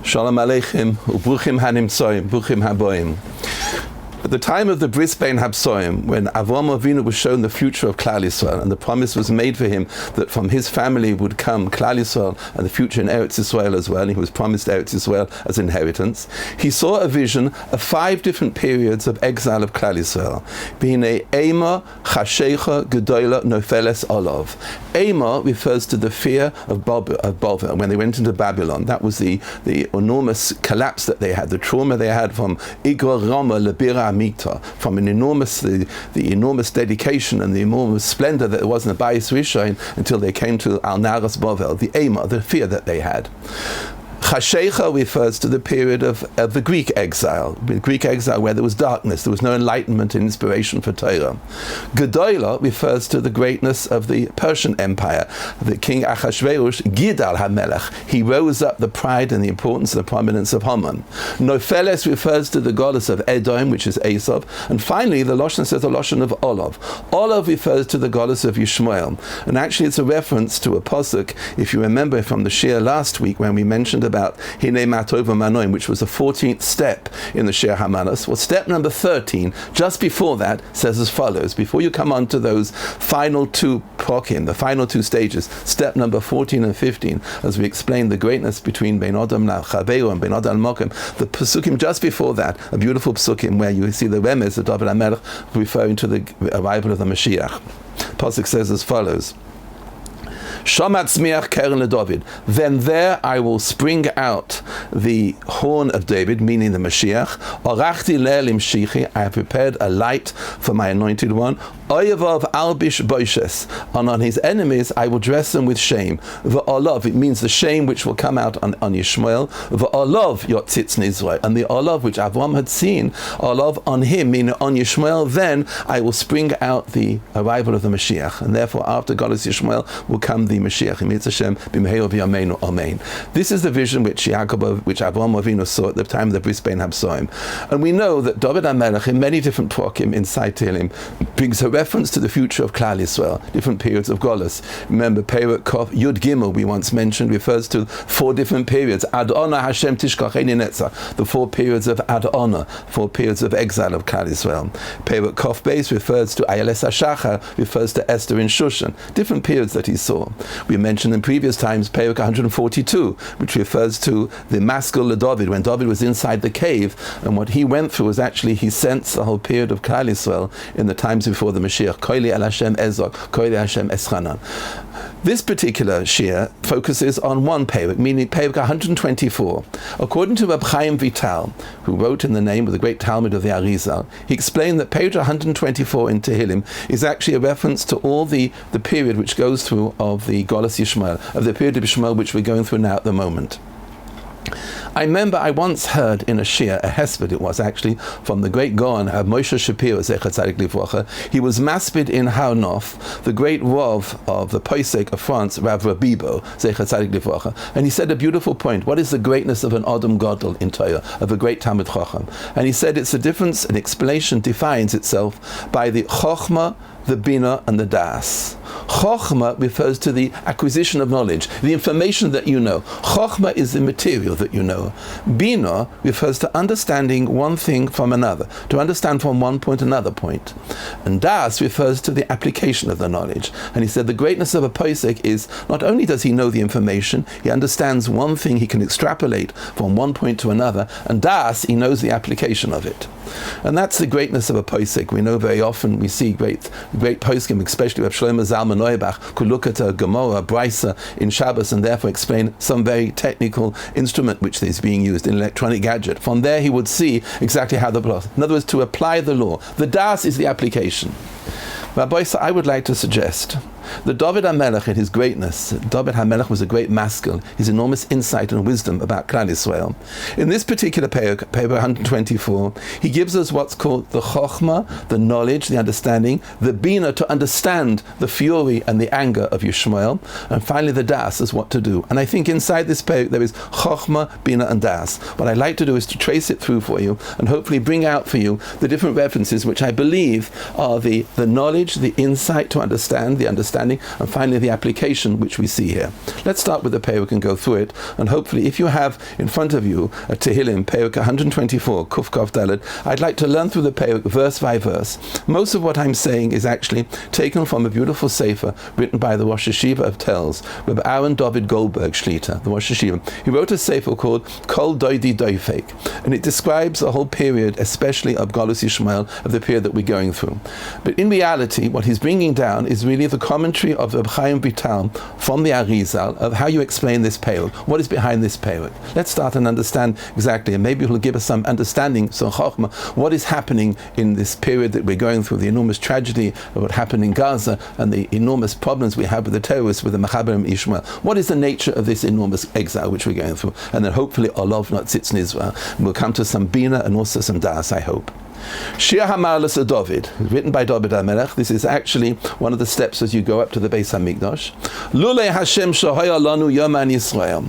Shalom Aleichem, Ubruchim Hanimtsoim, Bruchim Haboim. At the time of the Brisbane Habsoim, when Avraham Avinu was shown the future of Klal Yisrael, and the promise was made for him that from his family would come Klal Yisrael and the future in Eretz Yisrael as well, and he was promised Eretz Yisrael as inheritance, he saw a vision of 5 different periods of exile of Klal Yisrael. B'hinei Ema, Chashecha, Gedola, Nofeles, Olav. Ema refers to the fear of Babel, when they went into Babylon. That was the enormous collapse that they had, the trauma they had from Igra Rama Lebira Amita, from the enormous dedication and the enormous splendor that was in the Bayis Rishon until they came to Al Naras Bavel, the Ema, the fear that they had. Chashecha refers to the period of the Greek exile, where there was darkness, there was no enlightenment and inspiration for Torah. Gedola refers to the greatness of the Persian Empire, the King Achashverosh, Gidal HaMelech. He rose up the pride and the importance and the prominence of Haman. Nofeles refers to the goddess of Edom, which is Esav. And finally, the Lashon says the Lashon of Olav. Olav refers to the goddess of Yishmael. And actually, it's a reference to a pasuk, if you remember from the Shir last week, when we mentioned about Hinei Matov Manoim, which was the 14th step in the Shir Hamanos. Well, step number 13, just before that, says as follows. Before you come on to those final 2 prokim, the final 2 stages, step number 14 and 15, as we explained the greatness between Ben Adam Chaveru and Ben Adam Mokim, the psukim just before that, a beautiful psukim where you see the remez of David HaMelech referring to the arrival of the Mashiach. Pasuk says as follows. Then there I will spring out the horn of David, meaning the Mashiach. I have prepared a light for my anointed one. And on his enemies I will dress them with shame. It means the shame which will come out on Ishmael. And the olav which Avram had seen, olav on him, meaning on Ishmael, then I will spring out the arrival of the Mashiach. And therefore after Galut Yishmael will come the Mashiach. This is the vision which Avraham Avinu saw at the time of the Brisbane Habsoim. And we know that David HaMelech in many different prokim inside Tehillim brings a reference to the future of Klal Yisrael, different periods of Golus. Remember, Periods of Yud Gimel, we once mentioned, refers to 4 different periods. Ad Ona Hashem Tishkacheni Netzach, the 4 periods of Ad Ona, 4 periods of exile of Klal Yisrael. Periods Kof Beis refers to Ayeles HaShachar, refers to Esther in Shushan, different periods that he saw. We mentioned in previous times Periods 142, which refers to the Maskil David, when David was inside the cave, and what he went through was actually he sensed the whole period of Klal Yisrael in the times before the Mashiach. Koili El Hashem Ezok, Koili Hashem Eschanan. This particular shir focuses on one period, meaning period 124. According to Reb Chaim Vital, who wrote in the name of the great Talmud of the Arizal, he explained that period 124 in Tehillim is actually a reference to all the period which goes through of the Galut Yishmael, of the period of Ishmael which we're going through now at the moment. I remember I once heard in a shir, a hesped it was actually, from the great Gaon, Moshe Shapiro, Zecher Tzadik Livrocha. He was maspid in Harnof, the great Rav of the Poisek of France, Rav Rabibo, Zecher Tzadik Livrocha. And he said a beautiful point. What is the greatness of an Adam Gadol in Torah, of a great Talmid Chacham? And he said it's a difference, an explanation defines itself by the Chochma, the Bina, and the Das. Chochma refers to the acquisition of knowledge, the information that you know. Chochma is the material that you know. Bina refers to understanding one thing from another, to understand from one point to another point. And Das refers to the application of the knowledge. And he said the greatness of a posek is not only does he know the information, he understands one thing, he can extrapolate from one point to another, and Das, he knows the application of it. And that's the greatness of a posek. We know very often, we see great poskim, especially Reb Shlomo Zalman Auerbach, could look at a Gemara, a Brisa in Shabbos, and therefore explain some very technical instrument which is being used in electronic gadget. From there he would see exactly how the law, in other words, to apply the law. The Das is the application. Rabbi, so I would like to suggest that David HaMelech, in his greatness, David HaMelech was a great maskil, his enormous insight and wisdom about Klal Yisrael. In this particular paper 124, he gives us what's called the Chochma, the knowledge, the understanding, the Bina, to understand the fury and the anger of Ishmael, and finally the Das is what to do. And I think inside this paper there is Chochma, Bina, and Das. What I'd like to do is to trace it through for you, and hopefully bring out for you the different references which I believe are the knowledge, the insight to understand, the understanding understanding, and finally the application which we see here. Let's start with the Perek and go through it, and hopefully if you have in front of you a Tehillim, Perek 124, Kuf Kaf Dalet, I'd like to learn through the Perek verse by verse. Most of what I'm saying is actually taken from a beautiful sefer written by the Rosh Yeshiva of Telz, with Aaron David Goldberg Shlita, the Rosh Yeshiva. He wrote a sefer called Kol Doidi Doifek, and it describes the whole period, especially of Galut Yishmael, of the period that we're going through. But in reality, what he's bringing down is really the commentary of Reb Chaim Vital from the Arizal of how you explain this Perek. What is behind this Perek? Let's start and understand exactly, and maybe it will give us some understanding, some chokhmah, what is happening in this period that we're going through, the enormous tragedy of what happened in Gaza and the enormous problems we have with the terrorists, with the Mechaberim Ishmael. What is the nature of this enormous exile which we're going through? And then hopefully Olav not sits in Israel. We'll come to some Bina and also some Das, I hope. Shir HaMarlas David, written by David HaMelech. This is actually one of the steps as you go up to the Beis HaMikdash. Lulei Hashem Shohaya Lanu Yoman Yisrael.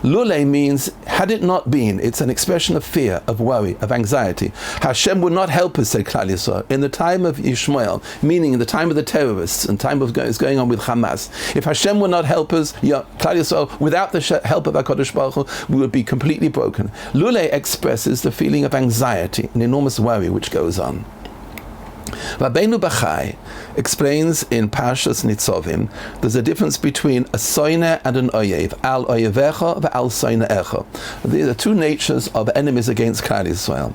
Lulei means, had it not been, it's an expression of fear, of worry, of anxiety. Hashem would not help us, said Klal Yisrael, in the time of Ishmael, meaning in the time of the terrorists, and time of is going on with Hamas. If Hashem would not help us, Klal Yisrael, without the help of HaKadosh Baruch Hu, we would be completely broken. Lulei expresses the feeling of anxiety, an enormous worry which goes on. Rabbeinu Bachai explains in Parshas Nitzovim there's a difference between a soine and an oyev. Al oyevecha v'al soineecha. These are two natures of enemies against Klal Yisrael.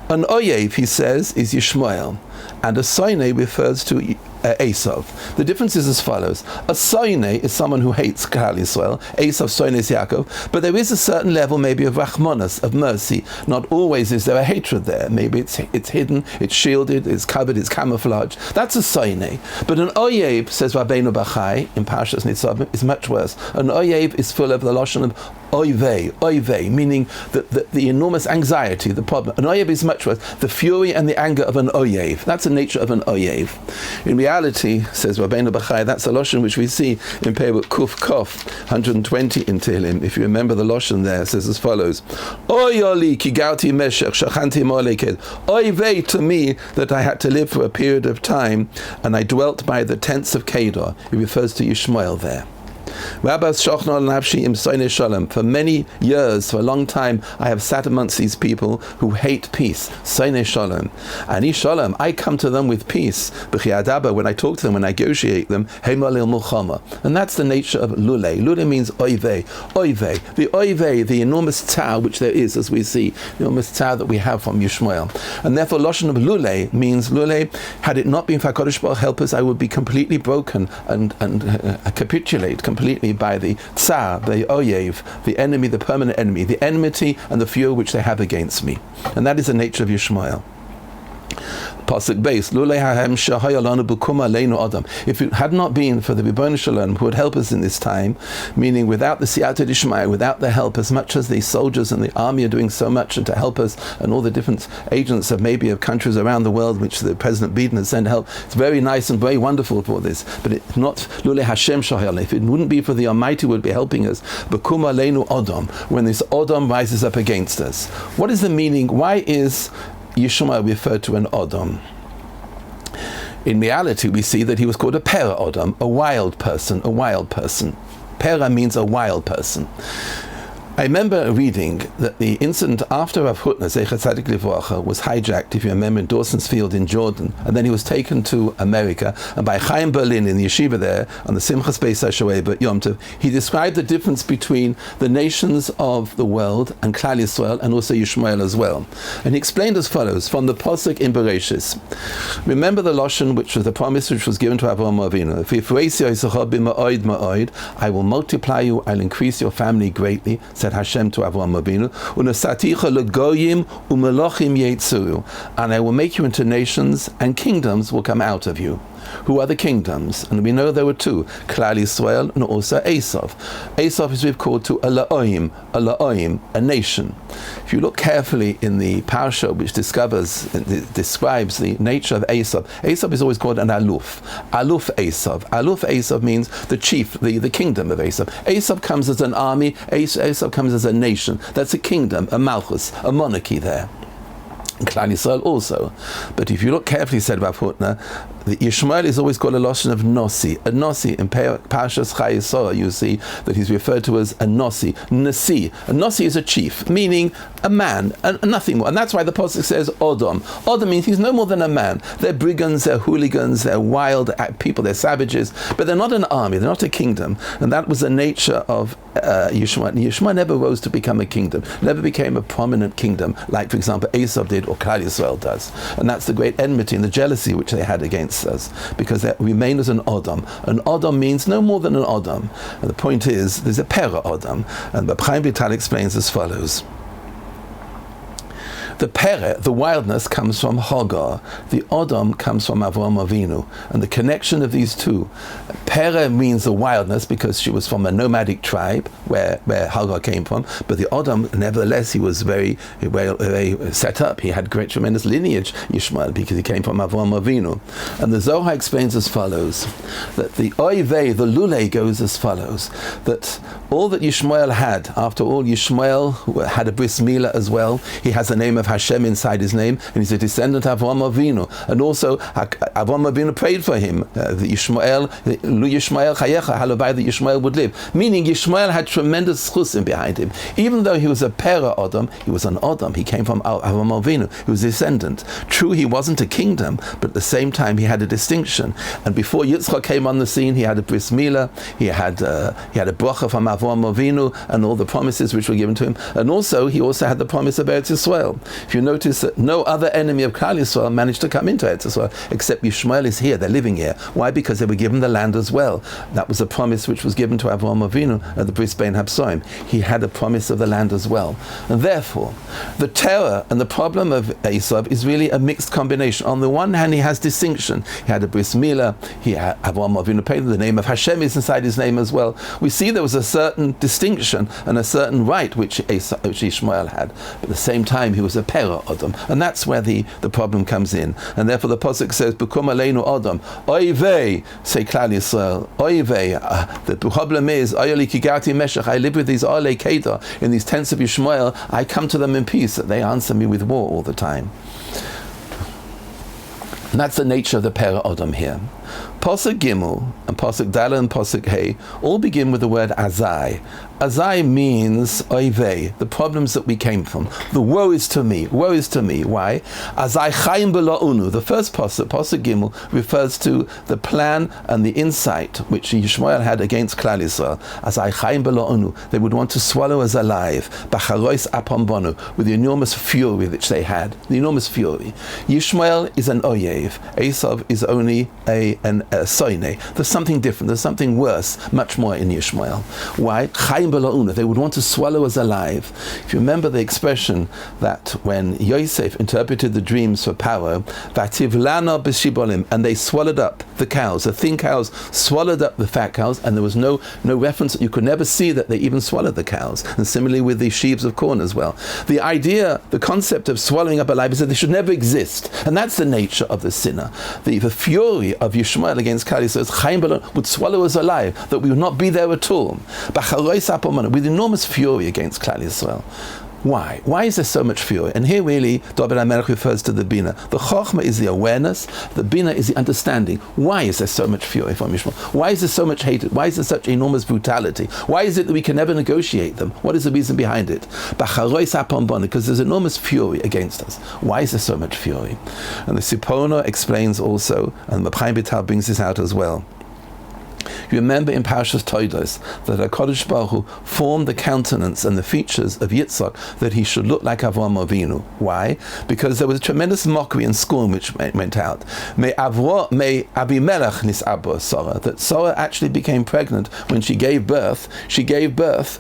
An oyev, he says, is Yishmael, and a soine refers to Esav. The difference is as follows. A soine is someone who hates Klal Yisrael. Esav soine is Yaakov. But there is a certain level maybe of rachmanas, of mercy. Not always is there a hatred there. Maybe it's hidden, it's shielded, it's covered, it's camouflaged. That's a soine. But an oyev, says Rabbeinu Bachai in Parshas Nitzavim, is much worse. An oyev is full of the lashon of oivei, meaning the enormous anxiety, the problem. An oyev is much worse. The fury and the anger of an oyev. That's the nature of an oyev. In reality, says Rabbeinu Bachai, that's a lashon which we see in Perek Kuf Kof 120 in Tehillim. If you remember the lashon there, it says as follows: Oyoli ki gauti meshech shachanti moleked. Oivei to me that I had to live for a period of time, and I dwelt by the tents of Kedar. It refers to Ishmael there. For many years, for a long time, I have sat amongst these people who hate peace. Soine shalom. Ani shalom, I come to them with peace. When I talk to them, when I negotiate them, and that's the nature of lulei. Lulei means oivei. Oivei. The oivei, the enormous tzar which there is, as we see, the enormous tzar that we have from Yishmael. And therefore, lashon of lulei means lulei, had it not been for HaKadosh Baruch Hu help us, I would be completely broken and capitulate completely by the tsar, the oyev, the enemy, the permanent enemy, the enmity and the fury which they have against me. And that is the nature of Yishmael. Pasuk base, if it had not been for the Ribono Shel Olam who would help us in this time, meaning without the Siyata D'Ishmael, without their help, as much as the soldiers and the army are doing so much and to help us, and all the different agents of maybe of countries around the world which the President Biden has sent help, it's very nice and very wonderful for this, but it's not Lulei Hashem Shahayal. If it wouldn't be for the Almighty who would be helping us, B'kum Aleinu Odom, when this Odom rises up against us. What is the meaning? Why is Yishmael referred to an Odom? In reality, we see that he was called a Pera Odom, a wild person, a wild person. Pera means a wild person. I remember reading that the incident after Rav Hutner, Zecher Tzadik Livracha, was hijacked, if you remember, in Dawson's Field in Jordan, and then he was taken to America, and by Chaim Berlin in the yeshiva there, on the Simchas Beis HaShoeva Yom Tov, he described the difference between the nations of the world and Klal Yisrael, and also Yishmael as well. And he explained as follows, from the Posuk in Bereshis. Remember the Lashon, which was the promise which was given to Avraham Avinu. I will multiply you, I'll increase your family greatly, said Hashem to Avraham Avinu, Unasaticha legoyim umelochim yeitzuru, and I will make you into nations, and kingdoms will come out of you. Who are the kingdoms? And we know there were two, Klal Yisrael and also Esav. Esav is called to Elohim, a nation. If you look carefully in the parsha which describes the nature of Esav, Esav is always called an aluf. Aluf Esav. Aluf Esav means the chief, the kingdom of Esav. Esav comes as an army, Esav comes as a nation. That's a kingdom, a malchus, a monarchy there. Klal Yisrael also. But if you look carefully, said Rav Hutner, the Ishmael is always called a lotion of Nossi. A Nossi, in Parshas Chayesora, you see that he's referred to as a Nossi, Nasi. A Nossi is a chief, meaning a man, and nothing more. And that's why the Pasuk says Edom. Edom means he's no more than a man. They're brigands, they're hooligans, they're wild people, they're savages, but they're not an army, they're not a kingdom. And that was the nature of Yishmael. Yishmael never rose to become a kingdom, never became a prominent kingdom, like, for example, Esau did or Galut Yishmael does. And that's the great enmity and the jealousy which they had against us, because they remained as an Edom. An Edom means no more than an Edom. And the point is, there's a para Edom. And the Chaim Vital explains as follows. The pere, the wildness, comes from Hagar. The Edom comes from Avraham Avinu. And the connection of these two, pere means the wildness because she was from a nomadic tribe where Hagar came from. But the Edom, nevertheless, he was very set up. He had great, tremendous lineage, Ishmael, because he came from Avraham Avinu. And the Zohar explains as follows, that the oivei, the lule, goes as follows, that all that Ishmael had, after all, Ishmael had a bris milah as well. He has the name of Hashem inside his name, and he's a descendant of Avraham Avinu. And also, Avraham Avinu prayed for him, the Ishmael, Lu Yishmael chayecha, halabai, that Ishmael would live. Meaning, Ishmael had tremendous chusim behind him. Even though he was a pera Edom, he was an Edom. He came from Avraham Avinu. He was a descendant. True, he wasn't a kingdom, but at the same time, he had a distinction. And before Yitzchak came on the scene, he had a bris milah, he had a bracha from Avraham Avinu, and all the promises which were given to him. And also, he also had the promise of Eretz Yisrael. If you notice that no other enemy of Klal Yisrael managed to come into Eretz Yisrael, except Ishmael is here, they're living here. Why? Because they were given the land as well. That was a promise which was given to Avraham Avinu at the Bris Bein Habsoim. He had a promise of the land as well. And therefore, the terror and the problem of Esau is really a mixed combination. On the one hand, he has distinction. He had a Bris Milah, he had Avraham Avinu paid, the name of Hashem is inside his name as well. We see there was a certain distinction and a certain right which Ishmael had. But at the same time, he was a pera Edom, and that's where the problem comes in. And therefore the Pasuk says, "B'kum aleinu Edom, oy vey," say Klal Yisrael, oy vey. The problem is, ayoli kigati meshach. I live with these alei keda in these tents of Yishmael. I come to them in peace. They answer me with war all the time. And that's the nature of the pera Edom here. Pasuk Gimel and Pasuk Dala and Pasuk Hey all begin with the word Azai. Azai means oivei, the problems that we came from. The woe is to me, woe is to me. Why? Azai chayim bela'unu. The first Pasuk, Pasuk Gimel, refers to the plan and the insight which Yishmael had against Klal Yisrael. Azai chayim bela'unu. They would want to swallow us alive. Bacharois apam bonu, with the enormous fury which they had. The enormous fury. Yishmael is an oyev. Esau is only a soine. There's something different. There's something worse, much more in Ishmael. Why? Chayim bela'una. They would want to swallow us alive. If you remember the expression that when Yosef interpreted the dreams for Paro, vativlana b'shibolim, and they swallowed up the cows. The thin cows swallowed up the fat cows, and there was no reference. You could never see that they even swallowed the cows. And similarly with the sheaves of corn as well. The idea, the concept of swallowing up alive is that they should never exist, and that's the nature of the sinner. The fury of Yishmael against Klal Yisrael would swallow us alive, that we would not be there at all. With enormous fury against Klal Yisrael. Why? Why is there so much fury? And here really, David HaMelech refers to the Bina. The Chochmah is the awareness, the Bina is the understanding. Why is there so much fury from Ishmael? Why is there so much hatred? Why is there such enormous brutality? Why is it that we can never negotiate them? What is the reason behind it? Because there's enormous fury against us. Why is there so much fury? And the Sipona explains also, and the Chaim Vital brings this out as well. You remember in Parashas Todos that HaKadosh Baruch Hu formed the countenance and the features of Yitzchak that he should look like Avraham Avinu. Why? Because there was a tremendous mockery and scorn which went out. May Abimelech nis'abo Sarah, that Sarah actually became pregnant when she gave birth. When she gave birth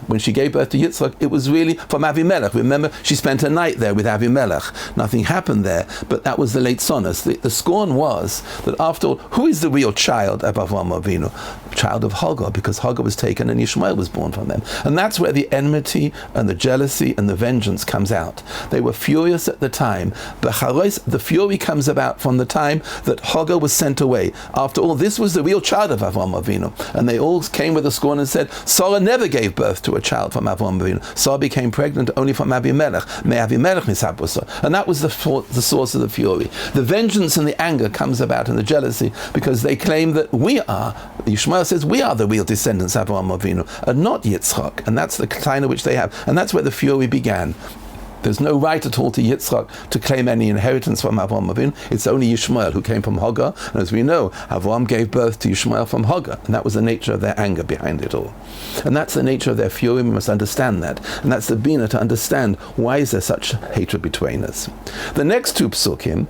to Yitzchak, it was really from Abimelech. Remember, she spent a night there with Abimelech. Nothing happened there, but that was the late sonus. The scorn was that after all, who is the real child of Avraham Avinu? child of Hagar, because Hagar was taken and Ishmael was born from them. And that's where the enmity and the jealousy and the vengeance comes out. They were furious at the time. The fury comes about from the time that Hagar was sent away. After all, this was the real child of Avraham Avinu. And they all came with a scorn and said, Sarah never gave birth to a child from Avraham Avinu. Sarah became pregnant only from Avimelech. May Avimelech mishabusa. And that was the source of the fury. The vengeance and the anger comes about, and the jealousy, because they claim that Ishmael says, we are the real descendants of Avraham Avinu, and not Yitzchak. And that's the kind which they have. And that's where the fury began. There's no right at all to Yitzchak to claim any inheritance from Avraham Avinu. It's only Ishmael who came from Hagar. And as we know, Avraham gave birth to Ishmael from Hagar. And that was the nature of their anger behind it all. And that's the nature of their fury. We must understand that. And that's the bina, to understand why is there such hatred between us. The next two psukim,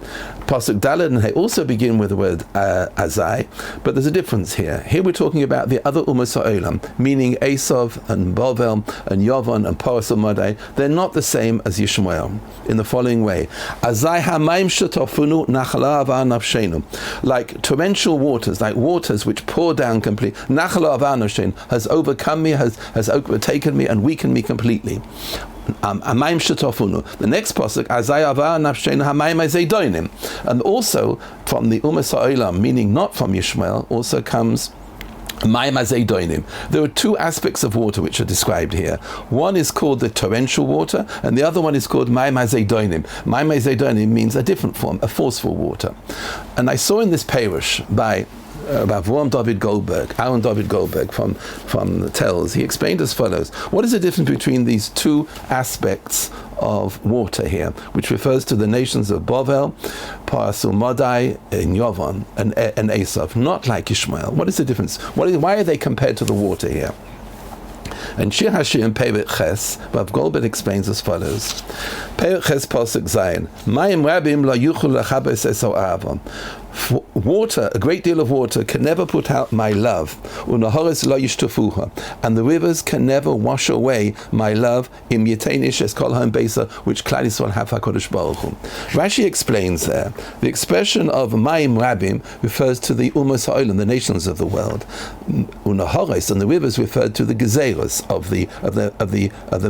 Pasuk Daled and He, also begin with the word Azai, but there's a difference here. Here we're talking about the other Umas Ha'olam, meaning Esav and Bavel and Yavon and Paras Umadai. They're not the same as Yishmael in the following way. Azai ha'mayim shetafunu nachala avar nafshenu. Like torrential waters, like waters which pour down completely. Nachala avar nafshenu has overcome me, has overtaken me and weakened me completely. Amayim shetafunu. The next pasuk, Azai avar nafshenu hamayim azeidonim. And also from the Umas Ha'olam, meaning not from Yishmael, also comes there are two aspects of water which are described here. One is called the torrential water, and the other one is called Mayim HaZeidonim. Mayim HaZeidonim means a different form, a forceful water. And I saw in this Perush by Aaron David Goldberg from the Tells, he explained as follows: what is the difference between these two aspects of water here, which refers to the nations of Bavel, Parasul Madai, and Yavon, and Esav, not like Ishmael? What is the difference? Why are they compared to the water here? And Shir Hashir Periods Ches, Rav Goldberg explains as follows: Periods Ches Pasuk Zayin, Mayim Rabim Lo Yuchul Lechabes Esau Avam. Water, a great deal of water, can never put out my love. And the rivers can never wash away my love. Im Yetenish Es Kol Ha'im Beisa, which Klal Yisrael have HaKadosh Baruch Hu. Rashi explains there, the expression of Mayim Rabim refers to the Umas Ha'olam, the nations of the world. Unahoris, and the rivers referred to the Gezeros of the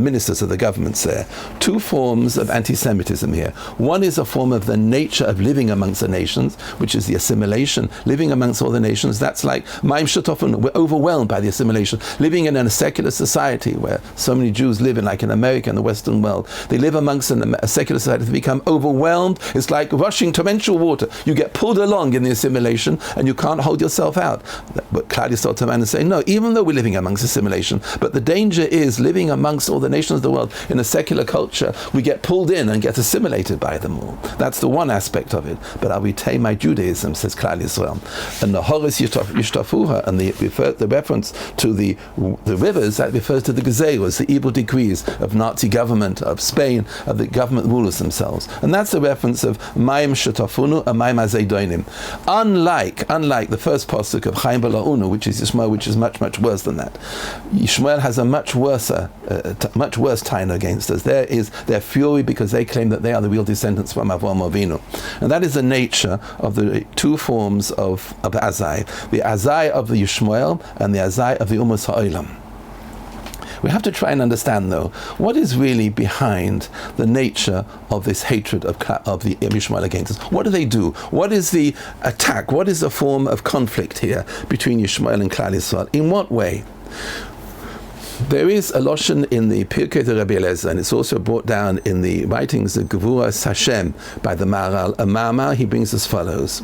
ministers of the governments there. Two forms of anti-Semitism here. One is a form of the nature of living amongst the nations, which is the assimilation, living amongst all the nations. That's like Ma'im Shatofan. We're overwhelmed by the assimilation. Living in a secular society where so many Jews live in, like in America and the Western world, they live amongst a secular society. They become overwhelmed. It's like rushing torrential water. You get pulled along in the assimilation and you can't hold yourself out. But Klal Yisrael turn around and say, no, even though we're living amongst assimilation, but the danger is living amongst all the nations of the world in a secular culture, we get pulled in and get assimilated by them all. That's the one aspect of it. But I retain my Judaism, says Klal Yisrael. And the Horis Yishtafuha, and the reference to the rivers, that refers to the Gezeros, the evil decrees of Nazi government, of Spain, of the government rulers themselves. And that's the reference of Mayim Shetafunu and Mayim HaZeidonim. Unlike the first pasuk of Chaim B'La'unu, which is Ishmael, which is much, much worse than that. Ishmael has a much worse taina against us. There is their fury because they claim that they are the real descendants from Avraham Avinu. And that is the nature of the two forms of Azai. The Azai of the Yishmael and the Azai of the Umas Ha'olam. We have to try and understand, though, what is really behind the nature of this hatred of the Ishmael against us. What do they do? What is the attack? What is the form of conflict here between Ishmael and Klal Yisrael? In what way? There is a lashon in the Pirkei of Rabbi Eliezer, and it's also brought down in the writings of Gevuras Hashem by the Maharal. A Ma'amar he brings as follows: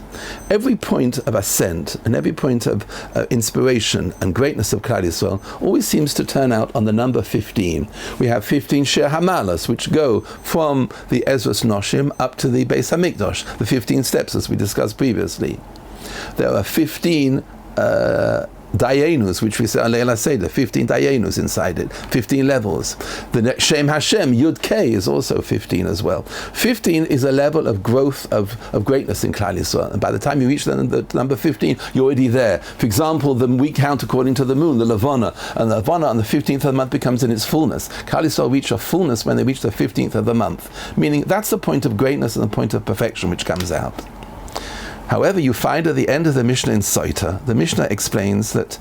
every point of ascent and every point of inspiration and greatness of Klal Yisrael always seems to turn out on the number 15. We have 15 Shir Hamalas, which go from the Ezras Noshim up to the Beis Hamikdash, the 15 steps as we discussed previously. There are 15 Dayenus, which we say on Leila Seder, 15 Dayenus inside it, 15 levels. The Shem Hashem, Yud K, is also 15 as well. 15 is a level of growth of greatness in Klal Yisrael. And by the time you reach the number 15, you're already there. For example, the week count according to the moon, the Levana. And the Levana on the 15th of the month becomes in its fullness. Klal Yisrael reach a fullness when they reach the 15th of the month. Meaning that's the point of greatness and the point of perfection which comes out. However, you find at the end of the Mishnah in Soita, the Mishnah explains that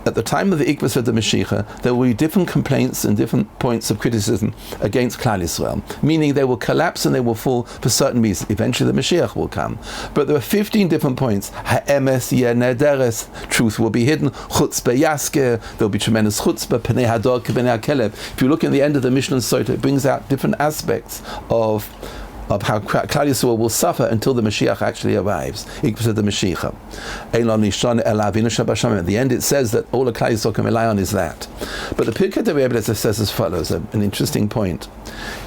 at the time of the Ikvus of the Mashiach, there will be different complaints and different points of criticism against Klal Yisrael, meaning they will collapse and they will fall for certain reasons. Eventually the Mashiach will come. But there are 15 different points. Ha'emes yeh nederes, truth will be hidden. Chutzpah yasker, there will be tremendous chutzpah, penei hador k'penei hakelev. If you look in the end of the Mishnah in Soita, it brings out different aspects of how Klal Yisrael will suffer until the Mashiach actually arrives. Ikvus of the Mashiach. At the end it says that all the Klal Yisrael can rely on is that. But the Periods of Exile says as follows, an interesting point.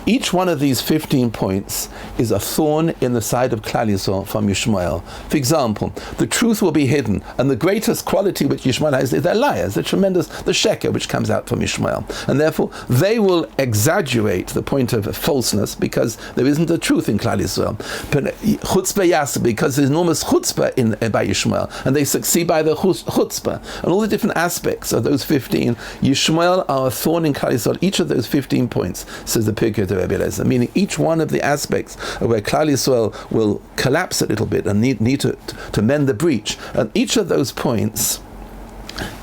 Each one of these 15 points is a thorn in the side of Klal Yisrael from Ishmael. For example, the truth will be hidden, and the greatest quality which Ishmael has is they're liars, the sheker which comes out from Ishmael. And therefore they will exaggerate the point of falseness because there isn't a truth in Klal Yisrael. Chutzpah yas, because there's enormous chutzpah by Ishmael, and they succeed by the chutzpah. And all the different aspects of those 15, Yishmael are a thorn in Klal Yisrael. Each of those 15 points, says the Periods of Exile, meaning each one of the aspects of where Klal Yisrael will collapse a little bit and need to mend the breach. And each of those points,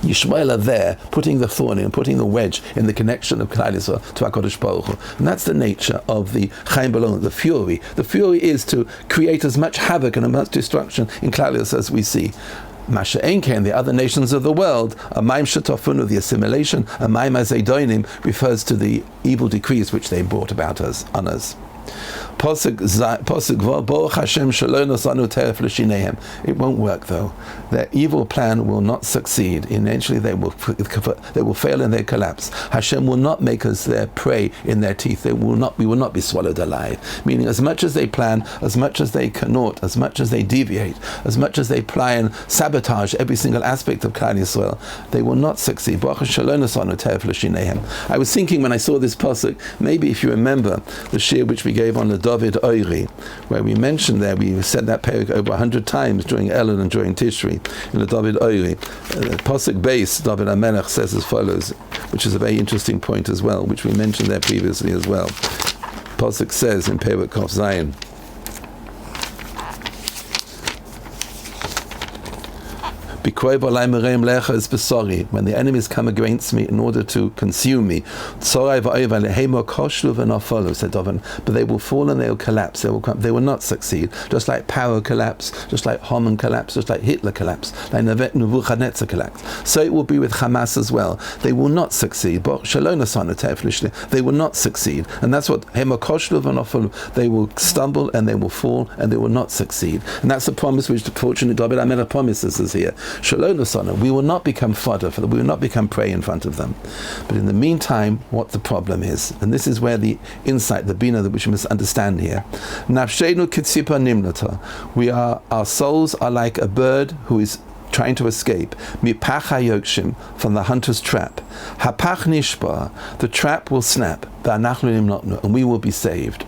Yishmael are there, putting the thorn in, putting the wedge in the connection of Klal Yisrael to HaKadosh Baruch Hu. And that's the nature of the Chaim Balon, the fury. The fury is to create as much havoc and as much destruction in Klal Yisrael as we see. Masha Enke and the other nations of the world, a Maim Shetofunu, the assimilation, a Maim Azedonim, refers to the evil decrees which they brought about on us. It won't work though. Their evil plan will not succeed. Eventually they will fail and they collapse. Hashem will not make us their prey in their teeth. We will not be swallowed alive. Meaning, as much as they plan, as much as they cannot, as much as they deviate, as much as they try and sabotage every single aspect of Klal Yisrael, they will not succeed. I was thinking when I saw this pasuk, maybe if you remember the shir which we gave on the David Oiri, where we mentioned there, we said that parak over 100 times during Elul and during Tishri, in the David Oiri. Pasuk base, David HaMelech says as follows, which is a very interesting point as well, which we mentioned there previously as well. Pasuk says in Perek Kaf Zayin, when the enemies come against me in order to consume me, but they will fall and they will collapse. They will not succeed. Just like Paro collapsed, just like Haman collapsed, just like Hitler collapsed, like Nebuchadnezzar collapsed. So it will be with Hamas as well. They will not succeed. They will not succeed. And that's what they will stumble and they will fall and they will not succeed. And that's the promise which the fortunate David HaMelech promises us here. We will not become fodder for them. We will not become prey in front of them. But in the meantime, what the problem is, and this is where the insight, the bina that we must understand here. Our souls are like a bird who is trying to escape from the hunter's trap. The trap will snap, and we will be saved.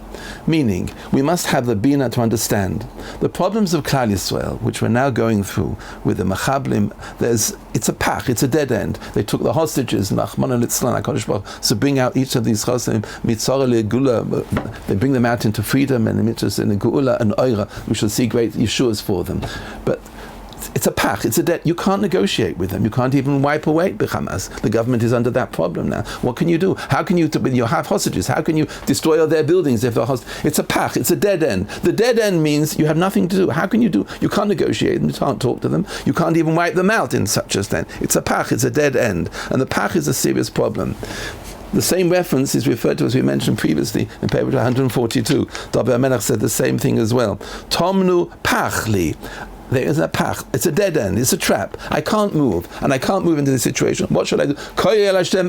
Meaning, we must have the bina to understand the problems of Klal Yisrael, which we're now going through with the Machablim. It's a pach, it's a dead end. They took the hostages, so bring out each of these chosim, they bring them out into freedom and in Geula and Oira. We shall see great Yeshuas for them. But it's a pach, it's a debt. You can't negotiate with them. You can't even wipe away Hamas. The government is under that problem now. What can you do? How can you, when you have hostages, how can you destroy all their buildings if they're hostages? It's a pach, it's a dead end. The dead end means you have nothing to do. How can you do? You can't negotiate them, you can't talk to them, you can't even wipe them out in such a stand. It's a pach, it's a dead end. And the pach is a serious problem. The same reference is referred to, as we mentioned previously, in page 142. David HaMelech said the same thing as well. Tomnu pachli. There is a pach. It's a dead end. It's a trap. I can't move, and I can't move into this situation. What should I do? I have to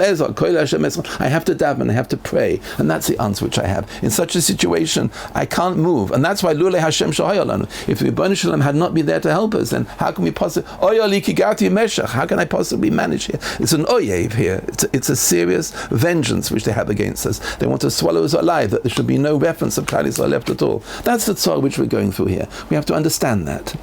daven. I have to pray, and that's the answer which I have. In such a situation, I can't move, and that's why Lule Hashem Shahayalanu. If the Rebbeinu Shalom had not been there to help us, then how can we possibly? How can I possibly manage here? It's an oyev here. It's a serious vengeance which they have against us. They want to swallow us alive. That there should be no reference of Klal Yisrael left at all. That's the tzor which we're going through here. We have to understand that.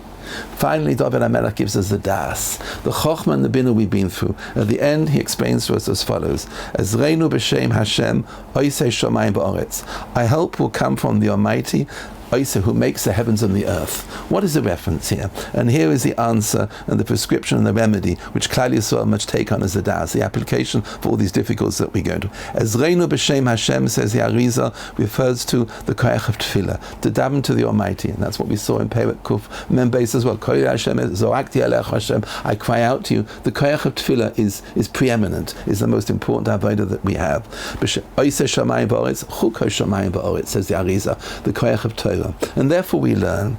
Finally, David HaMelech gives us the das, the chokhmah and the bina we've been through. At the end, he explains to us as follows: Ezreinu b'shem Hashem, oisei shomayim ba'oretz. Our help will come from the Almighty, Oisa, who makes the heavens and the earth. What is the reference here? And here is the answer and the prescription and the remedy which Klal Yisrael must take on as a das, the application for all these difficulties that we go to. Ezreinu b'shem Hashem, says the Arizal, refers to the koyach of tefillah, to daven to the Almighty, and that's what we saw in Perek Kuf Mem Beis as well. Koyach Hashem, zoakti alech Hashem, I cry out to you. The koyach of tefillah is preeminent, is the most important avodah that we have. Oiseh shamayim v'oretz, chukah shamayim v'oretz, says the Arizal, the koyach of Torah. And therefore we learn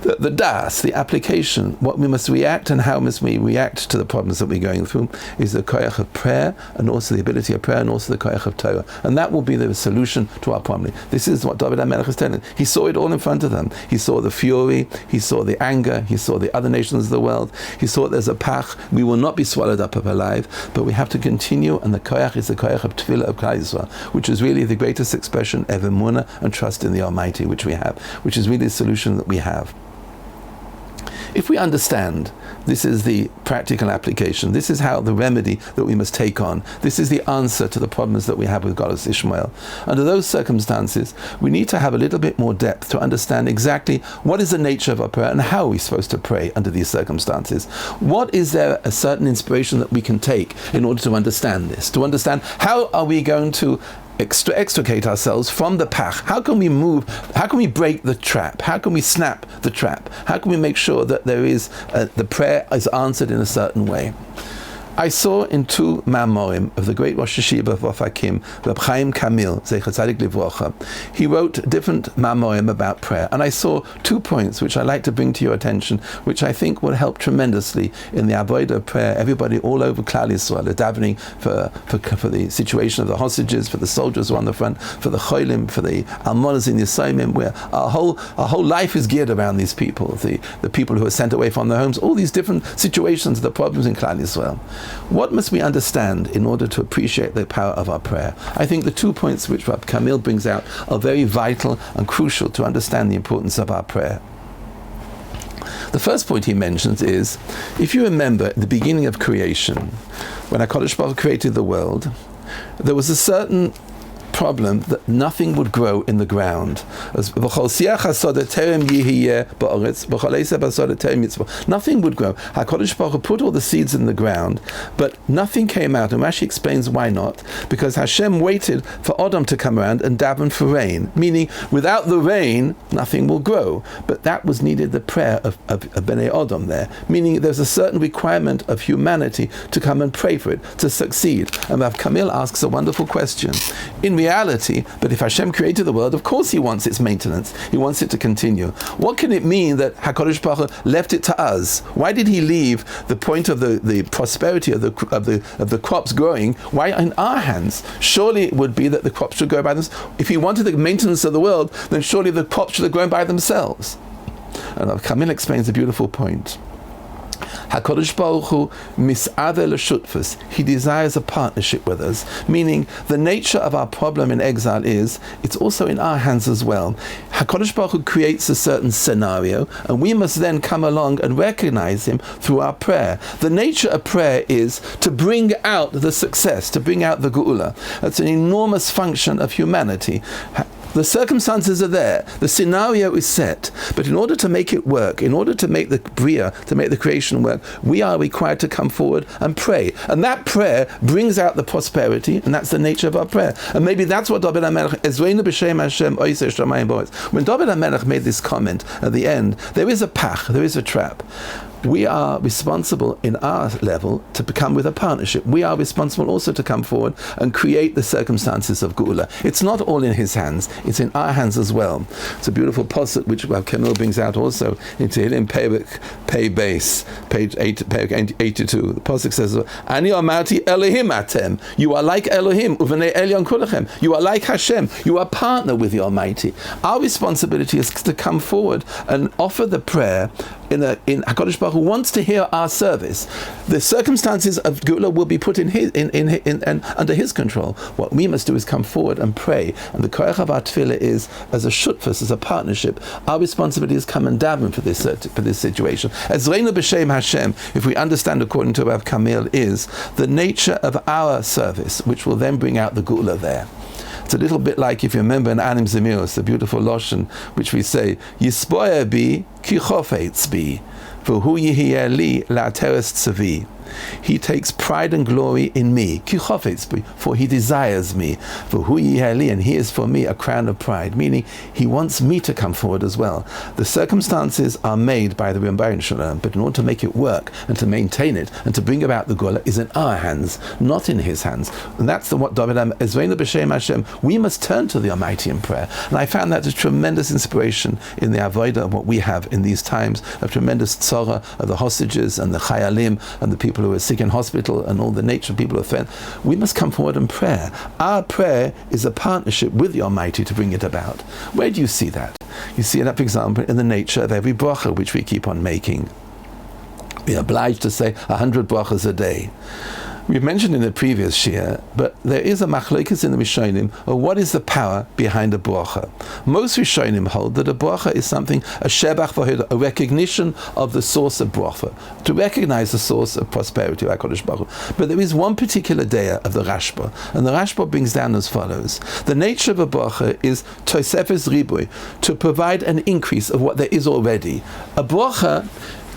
the das, the application, what we must react and how must we react to the problems that we're going through, is the koyach of prayer, and also the ability of prayer, and also the koyach of Torah. And that will be the solution to our problem. This is what David HaMelech is telling. He saw it all in front of them. He saw the fury, he saw the anger, he saw the other nations of the world, he saw there's a pach, we will not be swallowed up alive, but we have to continue, and the koyach is the koyach of tefillah of Klal Yisrael, which is really the greatest expression of emunah and trust in the Almighty, which we have, which is really the solution that we have. If we understand this is the practical application, this is how the remedy that we must take on, this is the answer to the problems that we have with Galut Yishmael. Under those circumstances, we need to have a little bit more depth to understand exactly what is the nature of our prayer and how are we supposed to pray under these circumstances. What is there a certain inspiration that we can take in order to understand this, to understand how are we going to extricate ourselves from the pach? How can we move? How can we break the trap? How can we snap the trap? How can we make sure that there is the prayer is answered in a certain way? I saw in two Mamorim of the great Rosh Yeshiva of Ofakim, Reb Chaim Kamil, Zecher Tzadik Livrocha. He wrote different Mamorim about prayer, and I saw 2 points which I'd like to bring to your attention, which I think will help tremendously in the avodah of prayer. Everybody all over Klal Yisrael are davening for the situation of the hostages, for the soldiers who are on the front, for the cholim, for the almonas in the Yisraelim, where our whole life is geared around these people, the people who are sent away from their homes, all these different situations, the problems in Klal Yisrael. What must we understand in order to appreciate the power of our prayer? I think the 2 points which Rab Kamil brings out are very vital and crucial to understand the importance of our prayer. The first point he mentions is, if you remember at the beginning of creation, when HaKadosh Baruch Hu created the world, there was a certain problem that nothing would grow in the ground. Nothing would grow. HaKadosh Baruch Hu put all the seeds in the ground, but nothing came out. And Rashi explains why not. Because Hashem waited for Edom to come around and daven for rain. Meaning, without the rain, nothing will grow. But that was needed the prayer of Bnei Edom there. Meaning, there's a certain requirement of humanity to come and pray for it, to succeed. And Rav Kamil asks a wonderful question. In reality, but if Hashem created the world, of course He wants its maintenance. He wants it to continue. What can it mean that HaKadosh Baruch Hu left it to us? Why did He leave the point of the prosperity of the crops growing? Why in our hands? Surely it would be that the crops should grow by themselves. If He wanted the maintenance of the world, then surely the crops should have grown by themselves. And Kamil explains a beautiful point. HaKadosh Baruch Hu mis'aver l'shutfus. He desires a partnership with us. Meaning, the nature of our problem in exile is, it's also in our hands as well. HaKadosh Baruch Hu creates a certain scenario, and we must then come along and recognize Him through our prayer. The nature of prayer is to bring out the success, to bring out the geula. That's an enormous function of humanity. The circumstances are there, the scenario is set, but in order to make it work, in order to make the bria, to make the creation work, we are required to come forward and pray. And that prayer brings out the prosperity, and that's the nature of our prayer. And maybe that's what David HaMelech, Ezreinu b'shem Hashem, oiseh shamayim v'oretz. When David HaMelech made this comment at the end, there is a pach, there is a trap. We are responsible in our level to become with a partnership. We are responsible also to come forward and create the circumstances of Geula. It's not all in His hands, it's in our hands as well. It's a beautiful posuk which Rav Kamil brings out also into Tehillim Pei Base, page 82. The posuk says, Ani amarti Elohim atem. You are like Elohim, uvenei Elyon kulachem. You are like Hashem. You are partner with the Almighty. Our responsibility is to come forward and offer the prayer in HaKadosh Baruch Hu wants to hear our service. The circumstances of Geula will be put in under His control. What we must do is come forward and pray. And the koyach of our tefillah is, as a shutfus, as a partnership, our responsibility is come and daven for this situation. Ezreinu b'shem Hashem, if we understand according to Rav Kamil, is the nature of our service, which will then bring out the Geula there. It's a little bit like, if you remember in Anim Zemiros, the beautiful Loshen, which we say, Yispoya bi ki chofetz bi, v'hu yihiyeh li la'teres tzavi. He takes pride and glory in me, for he desires me, and he is for me a crown of pride, meaning he wants me to come forward as well. The circumstances are made by the Rimbayan Shalom, but in order to make it work and to maintain it and to bring about the Gula is in our hands, not in his hands. And that's what David Ezreinu b'Shem Hashem. We must turn to the Almighty in prayer. And I found that a tremendous inspiration in the Avodah of what we have in these times, a tremendous tzara of the hostages and the chayalim and the people who are sick in hospital and all the nature of people who are fed. We must come forward in prayer. Our prayer is a partnership with the Almighty to bring it about. Where do you see that? You see that, for example, in the nature of every bracha which we keep on making. We are obliged to say 100 brachas a day. We've mentioned in the previous shir, but there is a machlokes in the Rishonim of what is the power behind a bracha. Most Rishonim hold that a bracha is something, a shebach v'hodah, a recognition of the source of bracha, to recognize the source of prosperity of HaKadosh Baruch Hu. But there is one particular daya of the Rashba, and the Rashba brings down as follows. The nature of a bracha is tosefes riboy, to provide an increase of what there is already. A bracha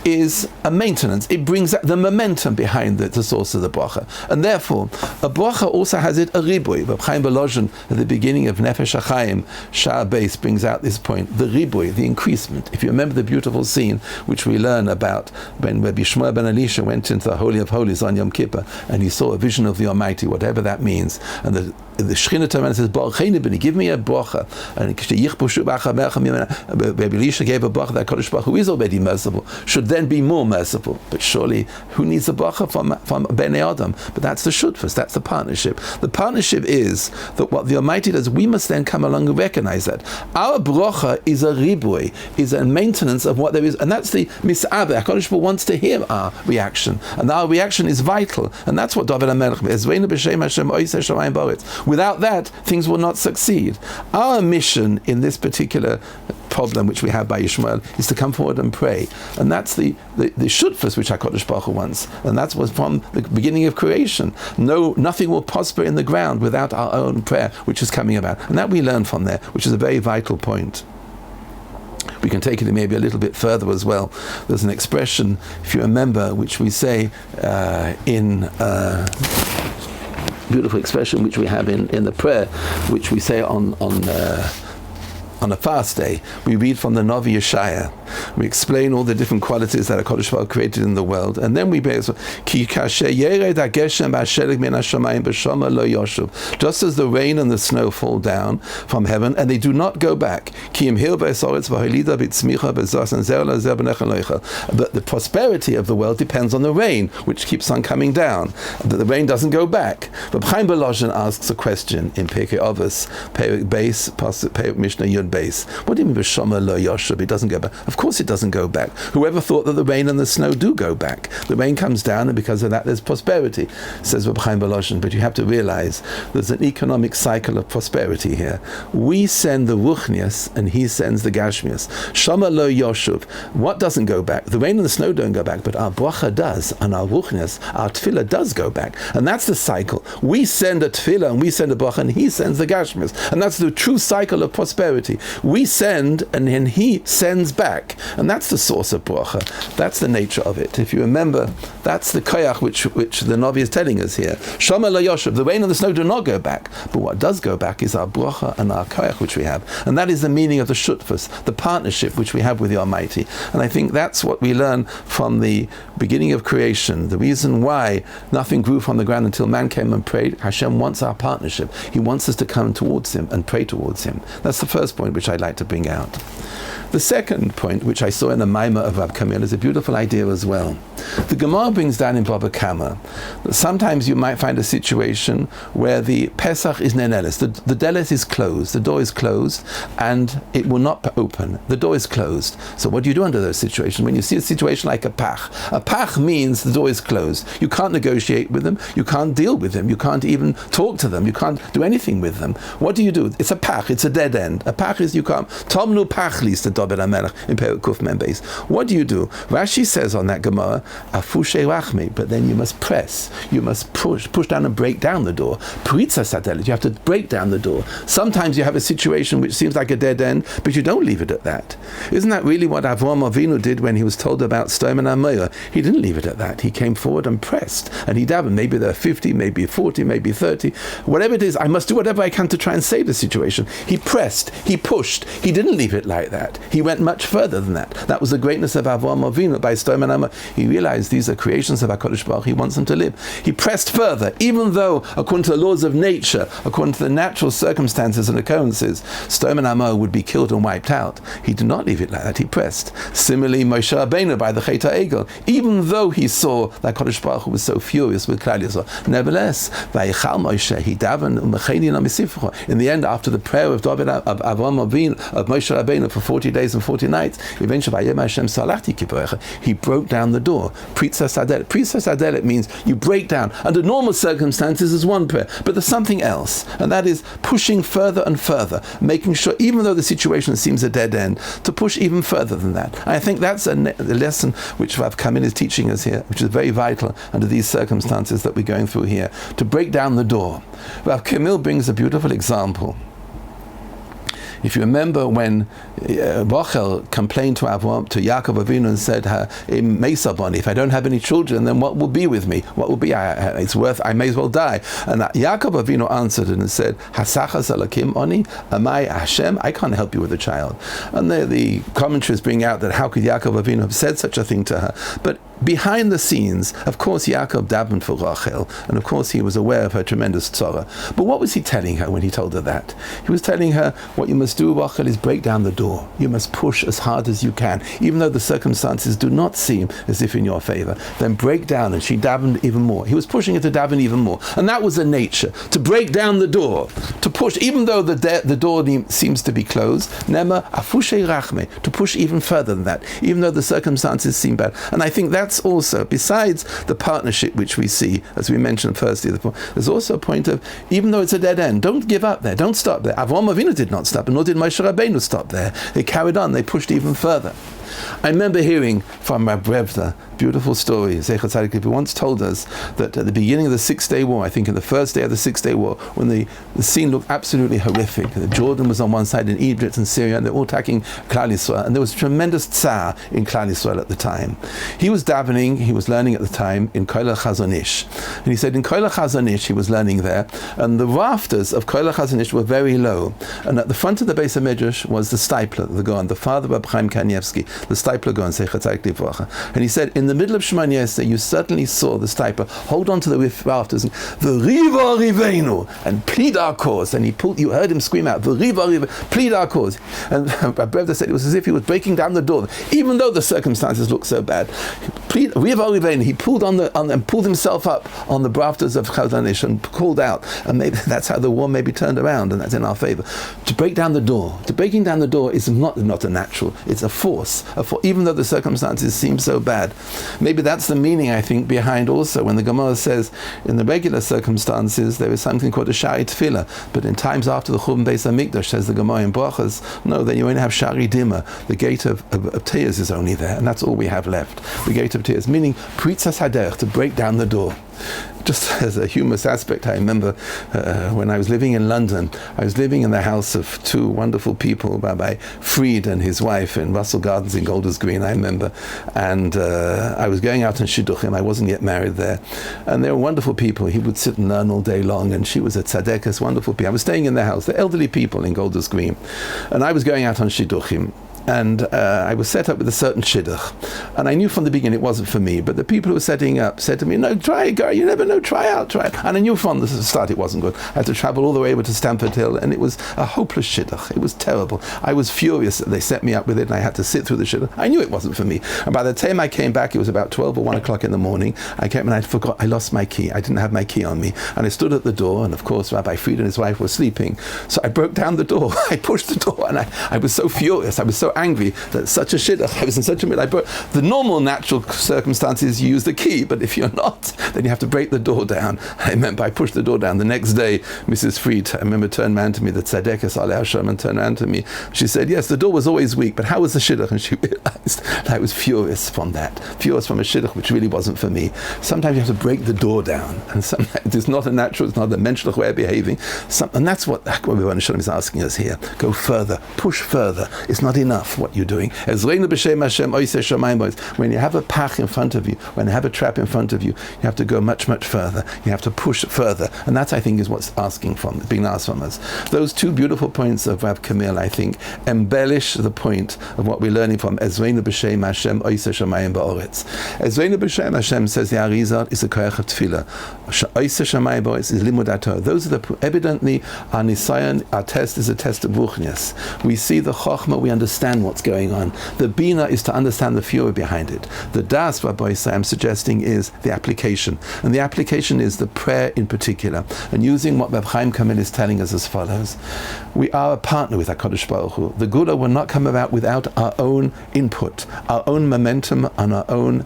is a maintenance. It brings the momentum behind the source of the bracha. And therefore, a bracha also has it a ribui. Reb Chaim Belozhin, at the beginning of Nefesh HaChaim, Sha'ar Beis, brings out this point, the ribui, the increasement. If you remember the beautiful scene which we learn about when Rabbi Yishmael ben Elisha went into the Holy of Holies on Yom Kippur, and he saw a vision of the Almighty, whatever that means, and the Shechina turned around and says, Barucheinu b'ni, give me a bracha. And Rabbi Elisha gave a bracha that HaKadosh Baruch Hu is already merciful, should then be more merciful. But surely, who needs a bracha from Bnei Adam? But that's the shutfus, that's the partnership. The partnership is that what the Almighty does, we must then come along and recognize that. Our bracha is a ribui, is a maintenance of what there is, and that's the mis'abeh. HaKadosh Baruch Hu wants to hear our reaction, and our reaction is vital, and that's what David HaMelech, Ezreinu b'Shem Hashem oiseh shamayim ba'aretz. Without that, things will not succeed. Our mission in this particular problem which we have by Ishmael is to come forward and pray, and that's the shutfus which HaKadosh Baruch Hu wants, and that's was from the beginning of creation. Nothing will prosper in the ground without our own prayer which is coming about, and that we learn from there, which is a very vital point. We can take it maybe a little bit further as well. There's an expression, if you remember, which we say beautiful expression which we have in the prayer, which we say on a fast day. We read from the Navi Yeshaya. We explain all the different qualities that HaKadosh Baruch Hu created in the world, and then we basically, just as the rain and the snow fall down from heaven and they do not go back, but the prosperity of the world depends on the rain, which keeps on coming down. The rain doesn't go back. But Chaim Belozhin asks a question in Pirkei Avos, Perek Beis, Mishnah Yud Beis. What do you mean b'shama lo yoshev? It doesn't go back. Of course it doesn't go back. Whoever thought that the rain and the snow do go back? The rain comes down, and because of that there's prosperity, says Reb Chaim Belozhin. But you have to realize there's an economic cycle of prosperity here. We send the ruchnias and he sends the gashmias. Shama lo yoshev. What doesn't go back? The rain and the snow don't go back, but our bracha does, and our ruchnias, our tefillah does go back. And that's the cycle. We send a tefillah and we send a bracha and he sends the gashmias. And that's the true cycle of prosperity. We send and then he sends back. And that's the source of bracha. That's the nature of it. If you remember, that's the koyach which the Navi is telling us here. Shama la yoshev. The rain and the snow do not go back. But what does go back is our bracha and our koyach which we have. And that is the meaning of the shutfus, the partnership which we have with the Almighty. And I think that's what we learn from the beginning of creation. The reason why nothing grew from the ground until man came and prayed. Hashem wants our partnership. He wants us to come towards him and pray towards him. That's the first point which I'd like to bring out. The second point, which I saw in the Maimah of Rab Kamil, is a beautiful idea as well. The Gemara brings down in Baba Kama that sometimes you might find a situation where the Pesach is nenelis, the delet is closed, the door is closed, and it will not open. The door is closed. So what do you do under those situations? When you see a situation like a pach means the door is closed. You can't negotiate with them, you can't deal with them, you can't even talk to them, you can't do anything with them. What do? It's a pach, it's a dead end. A pach is you can't. Tomnu pachlis, the David HaMelech in Perek Kuf Mem Beis. What do? Rashi says on that Gemara, Afushe Rachmi, but then you must press, you must push down and break down the door. Pritza Sadelet, you have to break down the door. Sometimes you have a situation which seems like a dead end, but you don't leave it at that. Isn't that really what Avraham Avinu did when he was told about Sodom and Gomorrah? He didn't leave it at that. He came forward and pressed, and he davened. Maybe there are 50, maybe 40, maybe 30, whatever it is. I must do whatever I can to try and save the situation. He pressed, he pushed. He didn't leave it like that. He went much further than that. That was the greatness of Avraham Avinu by Sodom and Gomorrah. He realized these are creations of HaKadosh Baruch Hu. He wants them to live. He pressed further, even though, according to the laws of nature, according to the natural circumstances and occurrences, Sodom and Gomorrah would be killed and wiped out. He did not leave it like that. He pressed. Similarly, Moshe Rabbeinu by the Chet HaEgel, even though he saw that HaKadosh Baruch Hu was so furious with Klal Yisrael, nevertheless, Vayichal Moshe, he davened in the end, after the prayer of David, of Avraham Avinu, of Moshe Rabbeinu for 40 days and 40 nights, eventually he broke down the door. Pritza Sadelet means you break down. Under normal circumstances is one prayer, but there's something else, and that is pushing further and further, making sure, even though the situation seems a dead end, to push even further than that. I think that's a lesson which Rav Kamin is teaching us here, which is very vital under these circumstances that we're going through here, to break down the door. Rav Kamil brings a beautiful example. If you remember when Rachel complained to Yaakov Avinu and said, if I don't have any children, then what will be with me? What will be? I may as well die. And Yaakov Avinu answered and said, Hasachas alakim oni, am I Hashem? I can't help you with a child. And the commentaries bring out that how could Yaakov Avinu have said such a thing to her? But behind the scenes, of course, Yaakov davened for Rachel, and of course he was aware of her tremendous tzara. But what was he telling her when he told her that? He was telling her, what you must do, Rachel, is break down the door. You must push as hard as you can, even though the circumstances do not seem as if in your favor. Then break down, and she davened even more. He was pushing her to daven even more, and that was the nature, to break down the door, to push, even though the door seems to be closed. Nema afushe rachme, to push even further than that, even though the circumstances seem bad. And I think that's also, besides the partnership which we see, as we mentioned firstly, there's also a point of, even though it's a dead end, don't give up there, don't stop there. Avraham Avinu did not stop, and nor did Moshe Rabbeinu stop there. They carried on, they pushed even further. I remember hearing from my Brevda, beautiful story, Zecher Tzadik, who once told us that at the beginning of the 6-Day War, I think in the first day of the 6-Day War, when the scene looked absolutely horrific, Jordan was on one side and Egypt and Syria, and they were all attacking Klal Yisrael, and there was tremendous tsar in Klal Yisrael at the time. He was davening, he was learning at the time in Koil HaChazon Ish, and he said in Koil HaChazon Ish he was learning there, and the rafters of Koil HaChazon Ish were very low, and at the front of the Beis HaMidrash was the Stipler, the Gaon, the father of Chaim Kanievsky, the Stipler Gaon, Zecher Tzadik Livracha, and he said in the middle of Shemona Esrei, you certainly saw the Stipler hold on to the rafters and V'riva Rivenu, and plead our cause, and you heard him scream out, V'riva Rivenu, plead our cause. And Brevda said it was as if he was breaking down the door, even though the circumstances looked so bad. Plead Riva Rivenu, he pulled and pulled himself up on the rafters of Chazon Ish and called out, and maybe that's how the war may be turned around, and that's in our favor. To break down the door, breaking down the door is not a natural, it's a force, even though the circumstances seem so bad. Maybe that's the meaning, I think, behind also when the Gemara says in the regular circumstances there is something called a Shari Tefillah, but in times after the Churban Beis HaMikdash, says the Gemara in Brachas, no, then you only have Shari Dima, the gate of tears is only there, and that's all we have left, the gate of tears, meaning Pritzas Haderech, to break down the door. Just as a humorous aspect, I remember when I was living in London, I was living in the house of two wonderful people, Rabbi Fried and his wife in Russell Gardens in Golders Green, I remember, and I was going out on Shidduchim, I wasn't yet married there, and they were wonderful people. He would sit and learn all day long, and she was a tzaddikas, wonderful people. I was staying in their house, the elderly people in Golders Green, and I was going out on Shidduchim. And I was set up with a certain shidduch, and I knew from the beginning it wasn't for me, but the people who were setting up said to me, no, try it, girl, you never know, try it. And I knew from the start it wasn't good. I had to travel all the way over to Stamford Hill, and it was a hopeless shidduch. It was terrible. I was furious that they set me up with it, and I had to sit through the shidduch. I knew it wasn't for me. And by the time I came back, it was about 12 or 1 o'clock in the morning. I came and I forgot, I lost my key. I didn't have my key on me. And I stood at the door, and of course Rabbi Fried and his wife were sleeping. So I broke down the door. I pushed the door, and I was so furious. I was so angry that such a shidduch, I was in such a mood. The normal natural circumstances, you use the key, but if you're not, then you have to break the door down. I remember I pushed the door down. The next day, Mrs. Fried, I remember, turned around to me, the Tzedekah Alei Hashem, and turned around to me. She said, yes, the door was always weak, but how was the shidduch? And she realized that I was furious from that. Furious from a shidduch, which really wasn't for me. Sometimes you have to break the door down, and sometimes it's not a natural, it's not a mental way of behaving. And that's what Rabbi Shalom is asking us here. Go further, push further. It's not enough what you're doing. When you have a pach in front of you, when you have a trap in front of you, you have to go much, much further. You have to push further. And that's, I think, is what's being asked from us. Those two beautiful points of Rav Kamil, I think, embellish the point of what we're learning from Ezreinu b'Shem Hashem Oiseh Shamayim Ba'oretz. Ezreinu b'Shem Hashem, says the Arizal, is a koyach of tefillah. Oiseh Shamayim Ba'oretz is limud Torah. Those are evidently our nisayon, our test is a test of ruchnias. We see the chokhmah, we understand what's going on. The bina is to understand the fury behind it. The das, Rabbi Yisrael, I'm suggesting, is the application. And the application is the prayer in particular. And using what Reb Chaim Kamil is telling us as follows. We are a partner with HaKadosh Baruch Hu. The Gula will not come about without our own input, our own momentum, and our own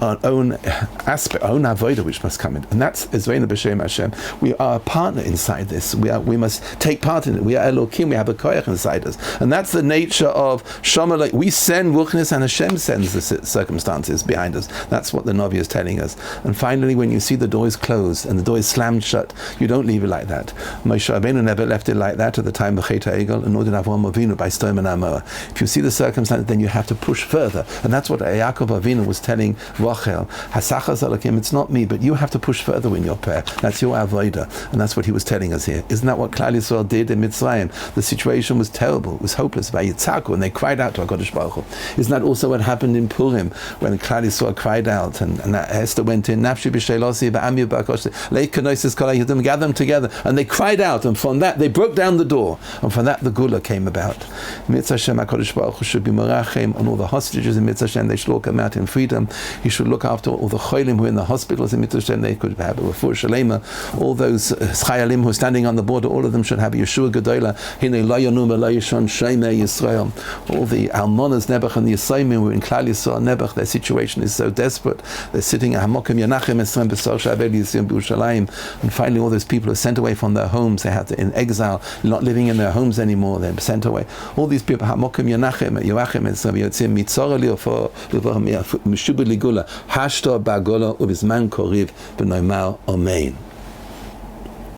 aspect, our own avodah, which must come in. And that's Ezreinu b'Shem Hashem. We are a partner inside this. We must take part in it. We are Elokim, we have a koyach inside us. And that's the nature of Shomer. We send ruchnis and Hashem sends the circumstances behind us. That's what the Navi is telling us. And finally, when you see the door is closed and the door is slammed shut, you don't leave it like that. Moshe Rabbeinu never left it like that at the time of Chet HaEgel, and nor did Avraham Avinu by Sdom and Amorah. If you see the circumstance, then you have to push further. And that's what Yaakov Avinu was telling Rachel. Hasachas Elokim, it's not me, but you have to push further in your prayer. That's your avodah. And that's what he was telling us here. Isn't that what Klal Yisrael did in Mitzrayim? The situation was terrible, it was hopeless. By Yitzhaku, and they cried out to HaKadosh Baruch Hu. Isn't that also what happened in Purim, when Klal Yisrael cried out, and Esther went in, Nafshi b'Shelosi v'Ami b'Akosh, Leikanoisis Kol HaYudim, gather them together, and they cried out, and from that they broke down the door, and from that the Gula came about. Mitzvah Hashem HaKadosh Baruch Hu should be merachem on all the hostages in Mitzvah Hashem. They should all come out in freedom. He should look after all the cholim who are in the hospitals in Mitzvah Hashem. They could have a refuah shalema. All those chayalim who are standing on the border, all of them should have a Yeshua Gedola. Hinei lo yonum v'lo yishon shemei Yisrael. All the almonas Nebuch and the Yisayim who are in Klal Yisrael Nebuch, their situation is so desperate. They're sitting at Hamokim Yanachem Esrem B'Sor Shabel Yisrael B'Yushalayim. And finally, all those people are sent away from their homes. They have to in exile, not living in their homes anymore. They're sent away. All these people, Hamokim Yanachem, Yoachim Esrem Yotzim Mitzora Liofo Mishuba Ligula Hashto Bagola Ubizman Koriv B'Noimar Omein.